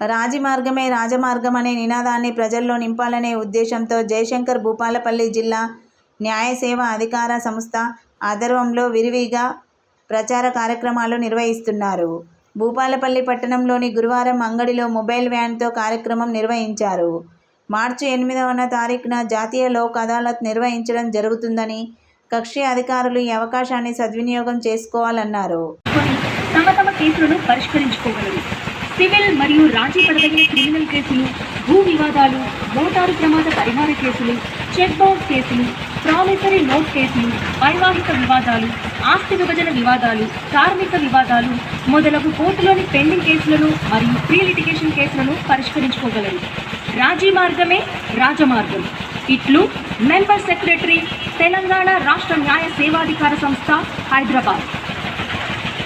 రాజీ మార్గమే రాజమార్గం అనే నినాదాన్ని ప్రజల్లో నింపాలనే ఉద్దేశంతో జయశంకర్ భూపాలపల్లి జిల్లా న్యాయ సేవా అధికార సంస్థ ఆధ్వర్యంలో విరివిగా ప్రచార కార్యక్రమాలు నిర్వహిస్తున్నారు. భూపాలపల్లి పట్టణంలోని గురువారం అంగడిలో మొబైల్ వ్యాన్తో కార్యక్రమం నిర్వహించారు. మార్చి 8వ తారీఖున జాతీయ లోక్ అదాలత్ నిర్వహించడం జరుగుతుందని, కక్షి అధికారులు ఈ అవకాశాన్ని సద్వినియోగం చేసుకోవాలన్నారు. తమ కేసులను పరిష్కరించుకోగలరు. సివిల్ మరియు రాజీ పడదగిన క్రిమినల్ కేసులు, భూ వివాదాలు, మోటారు ప్రమాద పరిహార కేసులు, చెక్ బౌన్స్ కేసులు, ప్రామిసరీ నోట్ కేసులు, వైవాహిక వివాదాలు, ఆస్తి విభజన వివాదాలు, కార్మిక వివాదాలు మొదలగు కోర్టులోని పెండింగ్ కేసులను మరియు ప్రీ లిటిగేషన్ కేసులను పరిష్కరించుకోగలరు. రాజీ మార్గమే రాజమార్గం. ఇట్లు మెంబర్ సెక్రటరీ, తెలంగాణ రాష్ట్ర న్యాయ సేవాధికార సంస్థ, హైదరాబాద్.